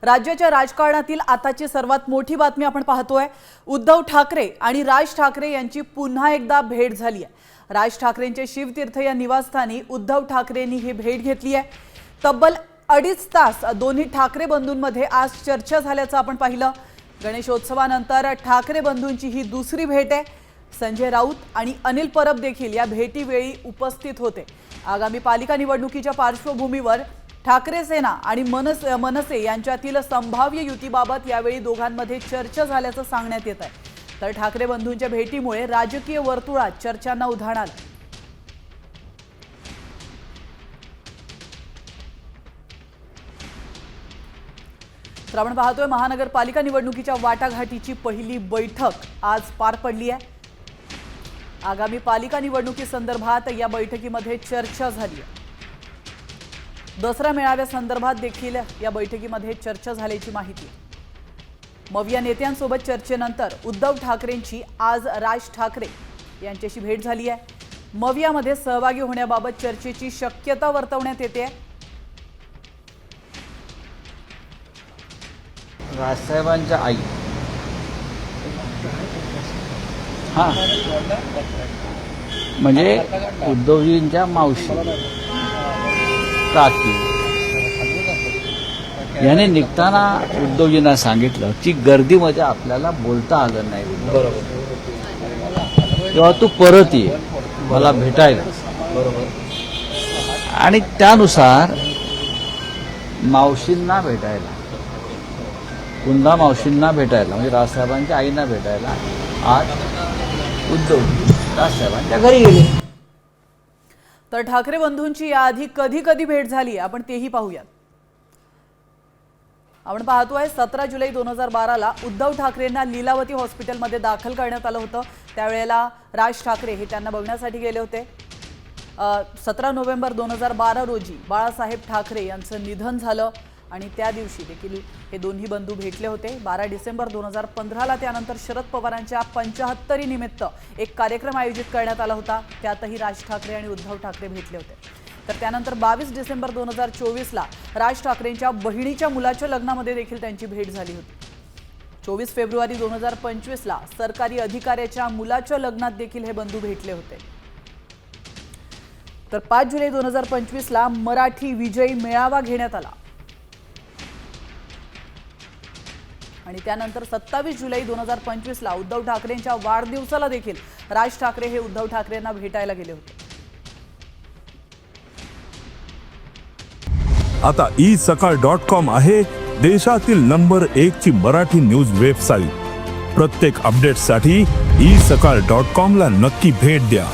राज्याच्या राजकारणातील आताची सर्वात मोठी बातमी आपण पाहतोय। उद्धव ठाकरे आणि राज ठाकरे यांची पुन्हा एकदा भेट झाली आहे। राज ठाकरेंचे शिवतीर्थ या निवासस्थानी उद्धव ठाकरेंनी ही भेट घेतली आहे। तब्बल 2.5 तास दोन्ही ठाकरे बंधूंमध्ये आज चर्चा झाल्याचं आपण पाहिलं। गणेशोत्सवानंतर ठाकरे बंधूंची ही दुसरी भेट आहे। संजय राऊत आणि अनिल परब देखील या भेटीवेळी उपस्थित होते। आगामी पालिका निवडणुकीच्या पार्श्वभूमीवर ठाकरे सेना आणि मनसे यांच्यातील संभाव्य युतीबाबत यावेळी दोघांमध्ये चर्चा झाल्याचं सांगण्यात येत आहे। तर ठाकरे बंधूंच्या भेटीमुळे राजकीय वर्तुळात चर्चांना उधाण आलं। तर आपण पाहतोय महानगरपालिका निवडणुकीच्या वाटाघाटीची पहिली बैठक आज पार पडली आहे। आगामी पालिका निवडणुकीसंदर्भात या बैठकीमध्ये चर्चा झाली आहे। दसरा मेळाव्यासंदर्भात देखील या बैठकीमध्ये चर्चा झाल्याची माहिती आहे। मविया नेत्यांसोबत चर्चेनंतर उद्धव ठाकरेंची आज राज ठाकरे यांच्याशी भेट झाली आहे। मवियामध्ये सहभागी होण्याबाबत चर्चेची शक्यता वर्तवण्यात येते। राजसाहेबांच्या आई म्हणजे उद्धवजींच्या मावशी काकी याने निघताना उद्धवजींना सांगितलं की गर्दीमध्ये आपल्याला बोलता आलं नाही, बरोबर, तेव्हा तू परत ये मला भेटायला, बरोबर। आणि त्यानुसार मावशींना भेटायला, कुंदा मावशींना भेटायला म्हणजे राजसाहेबांच्या आईंना भेटायला आज उद्धव राजसाहेबांच्या घरी गेले। तर ठाकरे बंधूंची याआधी कधी कधी भेट झाली आपण तेही पाहूयात। आपण पाहतोय 17 जुलै 2012ला उद्धव ठाकरेंना लीलावती हॉस्पिटलमध्ये दाखल करण्यात आलं होतं। त्यावेळेला राज ठाकरे हे त्यांना बघण्यासाठी गेले होते। 17 नोव्हेंबर 2012 रोजी बाळासाहेब ठाकरे यांचं निधन झालं आणि त्या दिवशी देखील हे दोन्ही बंधू भेटले होते। 12 डिसेंबर 2015ला त्यानंतर शरद पवारांच्या 75 निमित्त एक कार्यक्रम आयोजित करण्यात आला होता। त्यातही राज ठाकरे आणि उद्धव ठाकरे भेटले होते। तर त्यानंतर 22 डिसेंबर 2024ला राज ठाकरेंच्या बहिणीच्या मुलाच्या लग्नामध्ये देखील त्यांची भेट झाली होती। 24 फेब्रुवारी 2025ला सरकारी अधिकाऱ्याच्या मुलाच्या लग्नात देखील हे बंधू भेटले होते। तर 5 जुलै 2025ला मराठी विजय मेळावा घेण्यात आला आणि त्यानंतर 27 जुलै 2025ला उद्धव ठाकरेंच्या वाढदिवसाला देखील राज ठाकरे हे उद्धव ठाकरेंना भेटायला गेले होते। आता isakal.com आहे देशातील नंबर 1 ची मराठी न्यूज वेबसाईट। प्रत्येक अपडेटसाठी isakal.com ला नक्की भेट द्या।